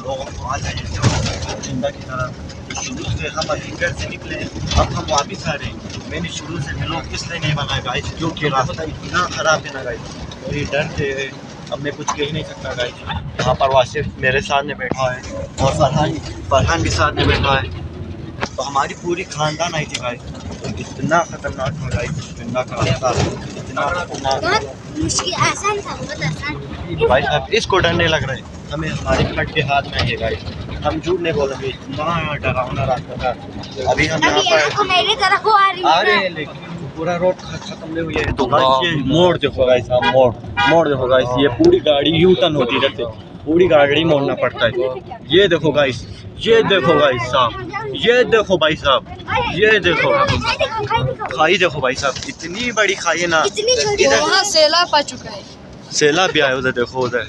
लोगों को आ जाए जिंदा की तरह। शुरू से हम अभी घर से निकले, अब हम वापस आ रहे हैं। मैंने शुरू से व्लॉग इसलिए नहीं बनाया गाइस क्योंकि रास्ता इतना ख़राब है ना गाइस, मेरी डर से अब मैं कुछ कह ही नहीं सकता गाइस। यहाँ पर वासिफ मेरे साथ में बैठा है और फरहान भी साथ में बैठा है। तो हमारी पूरी खानदान आई थी गाइस। तो इतना खतरनाक था गाइस, इतना खतरनाक मुश्किल आसान था, बहुत आसान भाई साहब। इसको डर नहीं लग रहा है, हमें हमारे फट के हाथ में है गाइस। हम झूठ नहीं बोलेंगे, इतना डरावना रास्ता था। अभी हम यहाँ पर मेरी तरफ आ रहे हैं लेकिन पूरा रोड खत्म नहीं हुई है। तो गाइस ये मोड़ देखो गाइस, आप मोड़ देखो गाइस, ये पूरी गाड़ी यू टर्न होती है, जैसे पूरी गाड़ी मोड़ना पड़ता है। ये देखो गाइस, ये देखो गाइस साहब, ये देखो भाई साहब, ये देखो खाई देखो भाई साहब, इतनी बड़ी खाई है ना। वहाँ सैलाब आ चुका है, सैलाब भी आया उधर देखो उधर।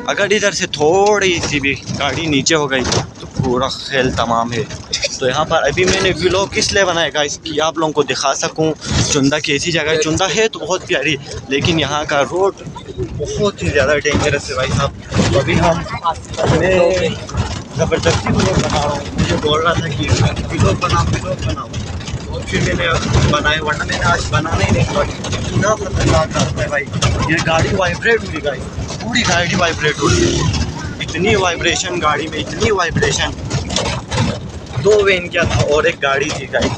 अगर इधर से थोड़ी सी भी गाड़ी नीचे हो गई तो पूरा खेल तमाम है। तो यहाँ पर अभी मैंने व्लॉग इसलिए बनाया गाइस कि आप लोगों को दिखा सकूँ चुंदा कैसी जगह है। चुंदा है तो बहुत प्यारी, लेकिन यहाँ का रोड बहुत ही ज़्यादा डेंजरस है भाई साहब। तो अभी हम ज़बरदस्ती व्लॉग बना रहा हूँ, मुझे बोल रहा था कि व्लॉग बनाओ, और फिर मैंने बनाए, वरना मैंने आज बनाना ही नहीं था। इतना खतरनाक रास्ता है भाई, ये गाड़ी वाइब्रेट हुई गाइस, पूरी गाड़ी वाइब्रेट हो रही है। इतनी वाइब्रेशन गाड़ी में, इतनी वाइब्रेशन। 2 वैन क्या था और एक गाड़ी थी गाइस,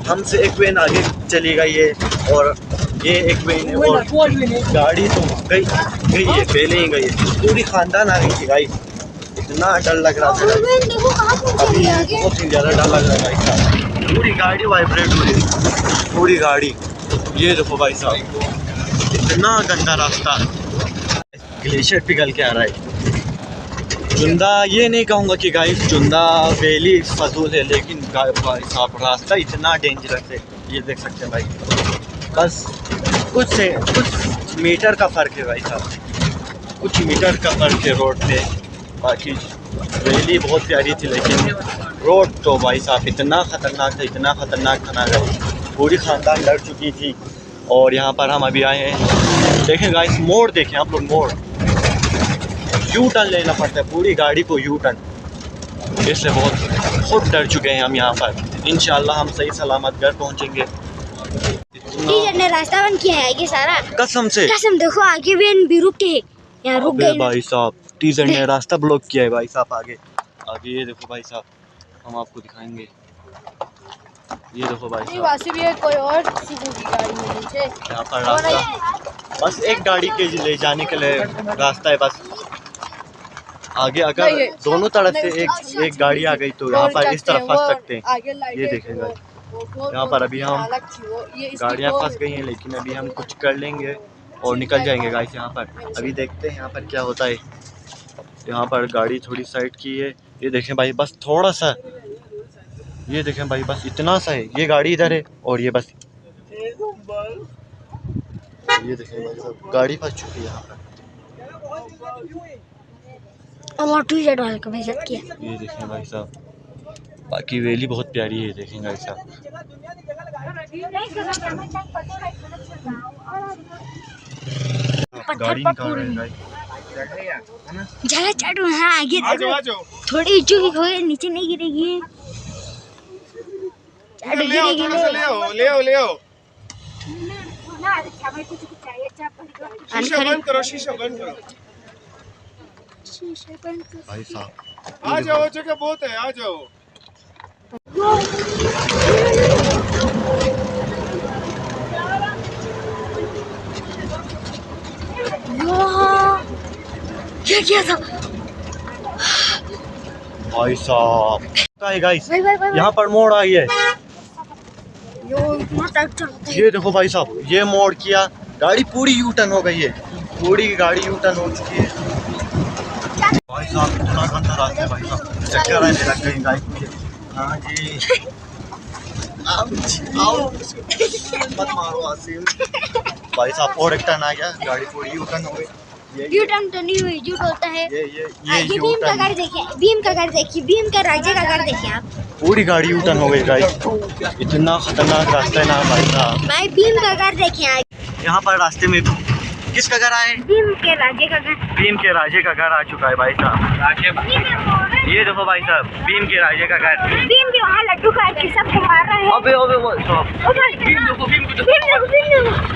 हमसे एक वैन आगे चली गई है और ये एक वैन है और गाड़ी तो गई है, पहले ही गई है। पूरी खानदान आ गई थी गाइस, इतना डर लग रहा था अभी, बहुत ही ज़्यादा डर लग रहा है भाई। पूरी गाड़ी वाइब्रेट हो रही है, पूरी गाड़ी। ये देखो भाई साहब, इतना गंदा रास्ता, ग्लेशियर पिघल के आ रहा है। चुंदा ये नहीं कहूँगा कि गाइस चुंदा वैली फजूल है, लेकिन भाई साहब रास्ता इतना डेंजरस है। ये देख सकते हैं भाई, बस कुछ मीटर का फ़र्क है भाई साहब, कुछ मीटर का फ़र्क है रोड पे। बाकी वैली बहुत प्यारी थी, लेकिन रोड तो भाई साहब इतना ख़तरनाक था ना गाइस, पूरी ख़ानदान डर चुकी थी। और यहाँ पर हम अभी आए हैं, देखें गाइस मोड़ देखें आप लोग, मोड़ यू टर्न लेना पड़ता है पूरी गाड़ी को, यू टर्न। इससे बहुत डर चुके हैं हम। यहाँ पर इंशाल्लाह हम सही सलामत घर पहुँचेंगे। टीचर ने रास्ता बंद किया है ये सारा, कसम से, कसम देखो आगे वैन भी रुक के यहाँ रुक गई भाई साहब। टीचर ने रास्ता ब्लॉक किया है भाई साहब। आगे ये देखो भाई साहब, हम आपको दिखाएंगे। ये देखो भाई साहब, वासी भी है कोई और किसी की गाड़ी में नीचे। यहाँ पर रास्ता बस एक गाड़ी के ले जाने के लिए रास्ता है बस। आगे अगर दोनों तरफ से एक गाड़ी आ गई तो यहाँ पर इस तरफ फंस सकते हैं। ये देखेगा, यहाँ पर अभी हम गाड़ियाँ फंस गई हैं, लेकिन अभी हम कुछ कर लेंगे और निकल जाएंगे गाइस। यहाँ पर अभी देखते हैं यहाँ पर क्या होता है। यहाँ पर गाड़ी थोड़ी साइड की है, ये देखें भाई, बस थोड़ा सा, ये देखें भाई, बस इतना सा है। ये गाड़ी इधर है और ये बस, ये देखें भाई साहब, गाड़ी फंस चुकी है यहाँ पर। ये देखें भाई साहब, बाकी वैली बहुत प्यारी है, देखेंगे भाई साहब। गाड़ी निकाल रहे हैं गाइस, जगह चढ़ो। हाँ आगे देखो, थोड़ी ऊंची हो गई, नीचे नहीं गिरेगी। ले आओ। शीशा बंद करो, शीशा बंद करो भाई साहब। आ जाओ, जगह बहुत है, आ जाओ। क्या था भाई साहब, गाइस यहाँ पर मोड़ आई है। ये देखो भाई साहब, ये मोड़ किया, गाड़ी पूरी यू टर्न हो गई है, पूरी गाड़ी यू टर्न हो चुकी है। भाई साहब इतना गंदा रास्ता है भाई साहब, चक्कर आने लग गए गाइस मुझे। हाँ जी, मत मारो आसिम भाई साहब। और एक टर्न आ गया, गाड़ी पूरी यू टर्न हो गई। यू टर्न तो नहीं हुई, झूठ होता है। ये बीम का घर देखिए, बीम का घर देखिए, बीम का राज्य का घर देखिए आप। पूरी गाड़ी यू टर्न हो गई गाइस, इतना खतरनाक रास्ता है ना भाई साहब। भाई बीम का घर देखिए। यहाँ पर रास्ते में किसका घर आए? भीम के राजे का घर। भीम के राजे का घर आ चुका है भाई साहब। ये देखो भाई साहब, भीम के राजे का घर। भीम के वहाँ लड्डू खा के सबको मार रहा है। अबे अबे वो भीम देखो।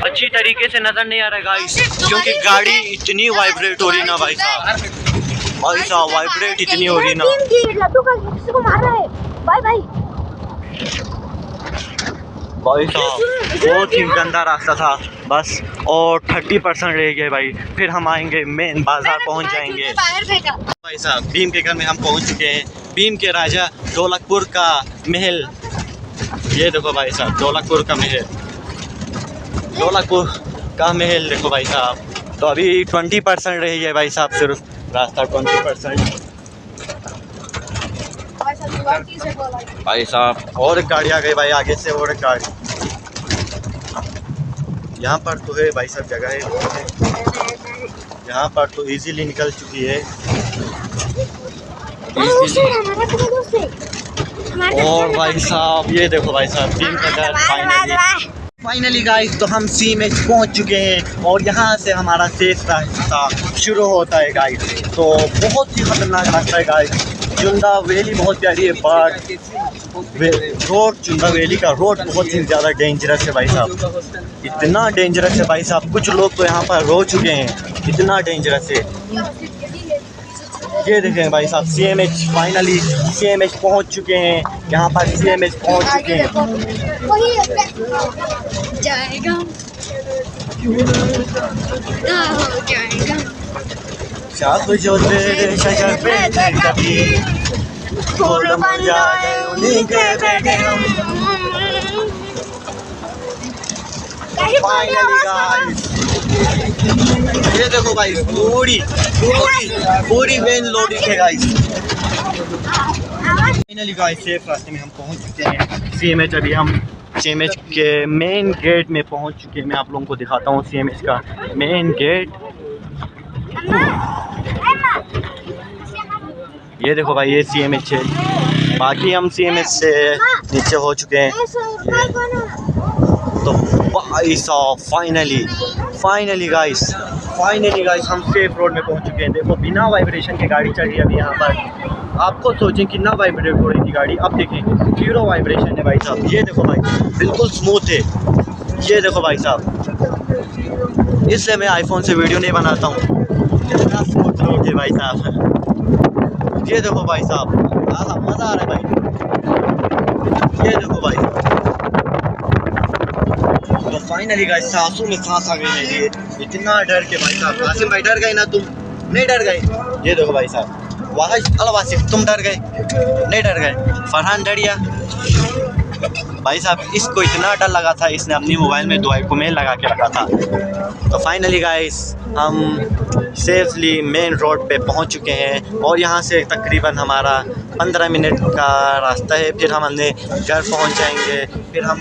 अच्छी तरीके से नजर नहीं आ रहा गाइस, क्योंकि गाड़ी इतनी वाइब्रेट हो रही ना भाई साहब। भाई साहब वाइब्रेट इतनी हो रही ना। भीम के लड्डू खा के किसी को मार रहा है। Bye bye. भाई साहब बहुत ही गंदा रास्ता था, बस और 30% रह गए भाई, फिर हम आएंगे मेन बाजार पहुंच जाएंगे। भाई साहब भीम के घर में हम पहुंच चुके हैं। भीम के राजा ढोलकपुर का महल, ये देखो भाई साहब ढोलकपुर का महल, ढोलकपुर का महल देखो भाई साहब। तो अभी 20% रह गए भाई साहब, सिर्फ रास्ता 20%। भाई साहब और एक गाड़ी आ गई भाई आगे से, और एक गाड़ी। यहाँ पर तो है भाई साहब जगह है, यहाँ पर तो इजीली निकल चुकी है। और भाई साहब ये देखो भाई साहब भीम का घर फाइनली गाइस, तो हम CMH पहुँच चुके हैं और यहाँ से हमारा शेष रास्ता शुरू होता है गाइस। तो बहुत ही खतरनाक रास्ता है गाइस। चुंदा वैली बहुत प्यारी है, बट रोड चुंदा वैली का रोड बहुत ही ज़्यादा डेंजरस है भाई साहब, इतना डेंजरस है भाई साहब। कुछ लोग तो यहाँ पर रो चुके हैं, इतना डेंजरस है। ये देखें भाई साहब CMH, फाइनली CMH पहुँच चुके हैं। यहाँ पर CMH पहुँच चुके हैं। जाएगा शाप जो तेरे शजर पे थे कभी, फूल मुरझाए उन्हीं के बेटे हम। फाइनली गाइस ये देखो भाई पूरी वेन लोडिंग है गाइस। फाइनली गाइस सेफ रास्ते में हम पहुंच चुके हैं CMH। अभी हम CMH के मेन गेट में पहुंच चुके हैं। मैं आप लोगों को दिखाता हूं CMH का मेन गेट। ये देखो भाई ये CMH है, बाकी हम CMH से नीचे हो चुके हैं। तो भाई साहब फाइनली गाइस हम सेफ रोड में पहुंच चुके हैं। देखो बिना वाइब्रेशन के गाड़ी चल रही है अभी यहाँ पर। आपको सोचें कितना वाइब्रेट हो रही थी गाड़ी, अब देखें 0 वाइब्रेशन है भाई साहब। ये देखो भाई बिल्कुल स्मूथ है। ये देखो भाई साहब, इसलिए मैं आईफोन से वीडियो नहीं बनाता हूँ, कितना स्मूथ रोड है भाई साहब। ये देखो भाई साहब मज़ा आ रहा है भाई। ये देखो भाई तो फाइनली गाइस सांसों में सांस आ गई मेरी, इतना डर के भाई साहब। आसिम भाई डर गए ना, तुम नहीं डर गए? ये देखो भाई साहब वासिफ तुम डर गए? नहीं डर गए? फरहान डर गया भाई साहब, इसको इतना डर लगा था इसने अपनी मोबाइल में दुआई को मेल लगा के रखा था। तो फाइनली गाइस हम सेफली मेन रोड पे पहुंच चुके हैं और यहाँ से तकरीबन हमारा 15 मिनट का रास्ता है, फिर हम अपने घर पहुंच जाएंगे। फिर हम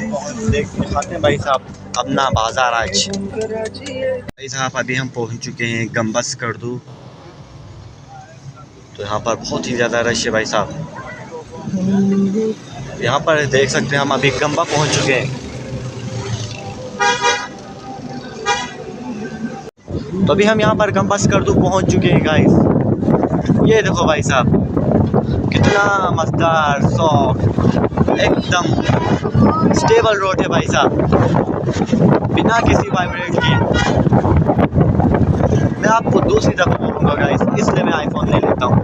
दिखाते हैं भाई साहब अपना बाज़ार आज। भाई साहब अभी हम पहुंच चुके हैं गंबस करदू। तो यहाँ पर बहुत ही ज़्यादा रश है भाई साहब। यहाँ पर देख सकते हैं हम अभी गंबा पहुंच चुके हैं। तो अभी हम यहाँ पर गंबस करदू पहुंच चुके हैं गाइस। ये देखो भाई साहब कितना मज़ेदार सॉफ्ट एकदम स्टेबल रोड है भाई साहब, बिना किसी वाइब्रेट के। मैं आपको दूसरी दफ़ा बोलूँगा गाइस, इसलिए मैं आईफोन ले लेता हूँ।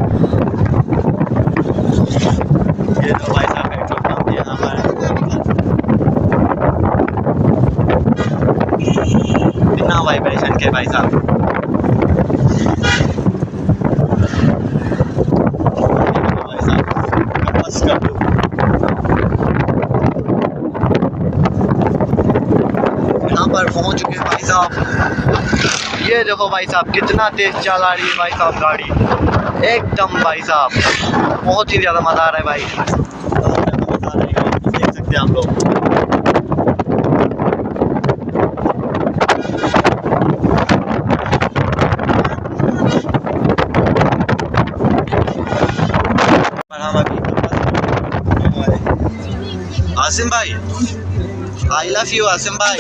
ये तो भाई साहब पेट्रोल पंप यहाँ पर बिना वाइब्रेशन के भाई साहब। यहाँ पर पहुँच चुके हैं भाई साहब। ये देखो भाई साहब कितना तेज चला रही है भाई साहब गाड़ी एकदम भाई साहब, बहुत ही ज़्यादा मज़ा आ रहा है भाई। देख सकते हैं आप लोग। आसिम भाई आई लव यू आसिम भाई।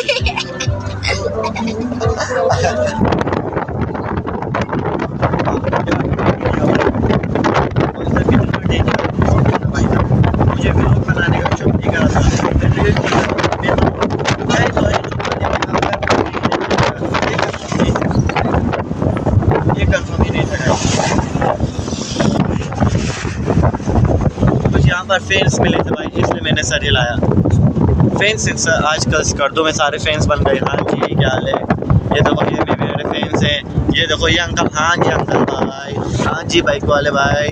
कुछ यहाँ पर फैंस मिले थे भाई, इसलिए मैंने सर हिलाया। फैंस आजकल स्कर्दों में सारे फैंस बन गए। हाँ जी क्या हाल है? ये देखो ये भी मेरे फैंस हैं। ये देखो ये अंकल, हाँ जी अंकल भाई, हाँ जी बाइक वाले भाई।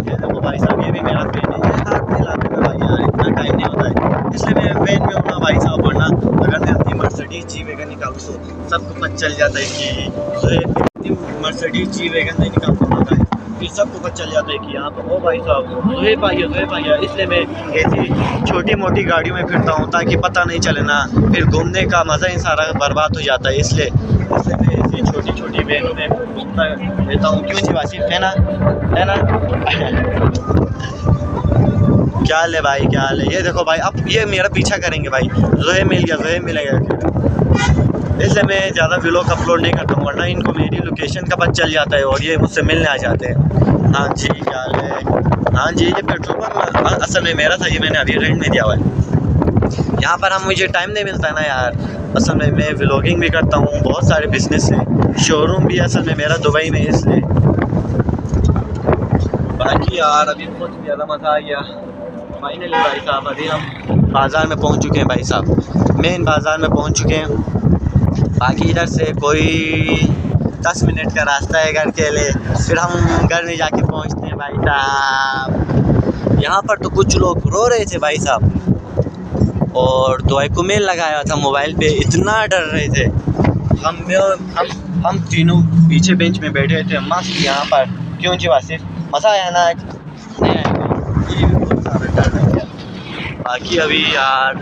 ये देखो भाई साहब, ये भी मेरा फैन है। ये हाथ में लाते हैं भाई यार, इतना टाइम नहीं होता है, इसलिए मैं फैन में हूँ ना भाई साहब। वरना अगर मैं अपनी मर्सिडीज जी वैगन निकालूँ तो सबको पता चल जाता है कि मर्सिडीज जी वैगन नहीं निकालता होता है, फिर सबको पता चल जाता है कि यहाँ पर ओ भाई साहब जोहेब भाई है। इसलिए मैं ऐसी छोटी मोटी गाड़ियों में फिरता हूँ ताकि पता नहीं चले ना, फिर घूमने का मज़ा ही सारा बर्बाद हो जाता है। इसलिए मैं ऐसी छोटी छोटी वैनों में घूमता रहता हूँ। क्यों जी वासिफ, है ना? क्या हाल है भाई, क्या हाल है? ये देखो भाई, अब ये मेरा पीछा करेंगे भाई। जोहेब मिल गया, जोहेब मिलेगा। इसलिए मैं ज़्यादा व्लॉग अपलोड नहीं करता हूँ, वरना इनको मेरी लोकेशन का पता चल जाता है और ये मुझसे मिलने आ जाते हैं। हाँ जी क्या हाल है? हाँ जी, ये पेट्रोल पंप असल में मेरा था, ये मैंने अभी रेंट में दिया हुआ है। यहाँ पर मुझे टाइम नहीं मिलता है ना यार। असल में मैं व्लॉगिंग भी करता हूँ, बहुत सारे बिजनेस है, शोरूम भी असल में मेरा दुबई में, इसलिए। बाकी यार अभी बहुत ज़्यादा मज़ा आ गया। फाइनली भाई साहब अभी हम बाज़ार में पहुँच चुके हैं भाई साहब, मेन बाज़ार में पहुँच चुके हैं। बाकी इधर से कोई 10 मिनट का रास्ता है घर के लिए, फिर हम घर में जाके पहुंचते हैं भाई साहब। यहाँ पर तो कुछ लोग रो रहे थे भाई साहब, और दुआई को मेल लगाया था मोबाइल पे, इतना डर रहे थे। हम तीनों पीछे बेंच में बैठे थे मस्त यहाँ पर। क्यों जी वासिफ, मज़ा आया ना आज? नहीं आया? ये भी बहुत सारा डर है। बाकी अभी यार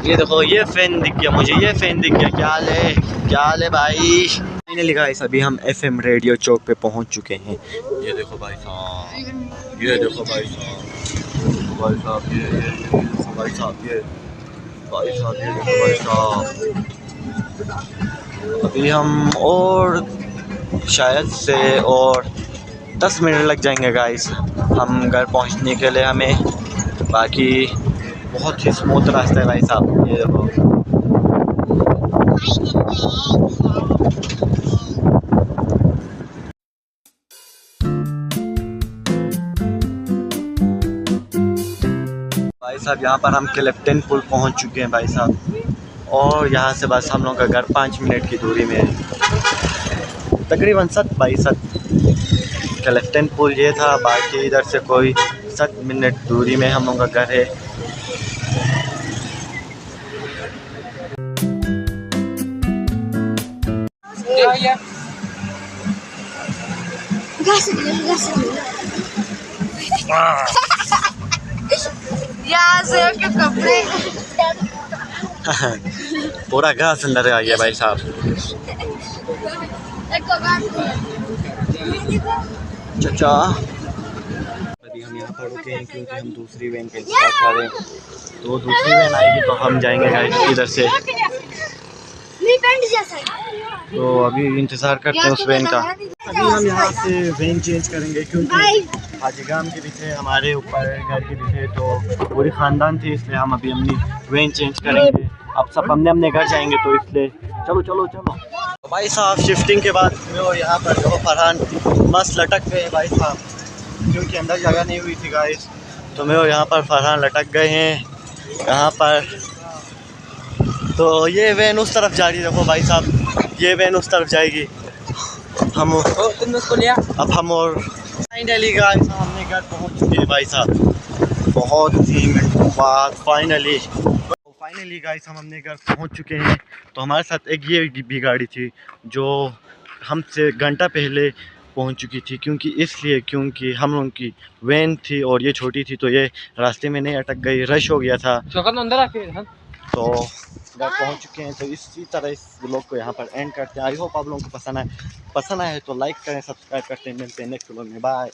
ये देखो, ये फ़ैन दिख गया मुझे, ये फ़ैन दिख गया। क्या हाल है, क्या हाल है भाई? मैंने लिखा है अभी हम FM रेडियो चौक पे पहुंच चुके हैं। ये देखो भाई साहब, ये देखो भाई साहब, भाई साहब ये देखो भाई साहब, ये भाई साहब, ये देखो भाई साहब। अभी हम और शायद से और 10 मिनट लग जाएंगे गाइस हम घर पहुंचने के लिए हमें। बाकी बहुत ही स्मूथ रास्ता है भाई साहब। ये देखो भाई साहब, यहाँ पर हम क्लिफ्टन पुल पहुँच चुके हैं भाई साहब, और यहाँ से बस हम लोग का घर 5 मिनट की दूरी में है तकरीबन। 7 बाई 7 क्लिफ्टन पुल ये था। बाकी इधर से कोई 7 मिनट दूरी में हम लोग का घर है। यहाँ से के कपड़े पूरा घास अंदर आ गया भाई साहब। चाचा अभी हम यहाँ पर रुके हैं क्योंकि हम दूसरी वैन का इंतजार कर रहे हैं, तो दूसरी वैन आएगी तो हम जाएंगे गाइस इधर से। तो अभी इंतज़ार करते हैं उस वैन का। अभी हम यहाँ से वैन चेंज करेंगे क्योंकि हाजीगाम के भी थे, हमारे ऊपर घर के भी थे, तो पूरी ख़ानदान थी, इसलिए हम अभी अपनी वैन चेंज करेंगे। अब सब अपने घर जाएंगे, तो इसलिए चलो चलो चलो भाई साहब। शिफ्टिंग के बाद वो यहाँ पर जो फरहान मस्त लटक गए भाई साहब, क्योंकि अंदर जगह नहीं हुई थी गाइस, तो मैं यहाँ पर फरहान लटक गए हैं यहाँ पर। तो ये वैन उस तरफ जा रही है, देखो भाई साहब, ये वैन उस तरफ जाएगी। हम अब हम और फाइनली गाइस हमने घर पहुँच चुके हैं भाई साहब, बहुत ही मिनटों बाद फाइनली गाइस हम अपने घर पहुंच चुके हैं। तो हमारे साथ एक ये भी गाड़ी थी जो हमसे घंटा पहले पहुंच चुकी थी, क्योंकि हम लोगों की वैन थी और ये छोटी थी, तो ये रास्ते में नहीं अटक गई, रश हो गया था, तो घर पहुंच चुके हैं। तो इसी तरह इस व्लॉग को यहाँ पर एंड करते हैं। आई होप आप लोगों को पसंद आए तो लाइक करें, सब्सक्राइब करते हैं। मिलते हैं नेक्स्ट व्लॉग में, बाय।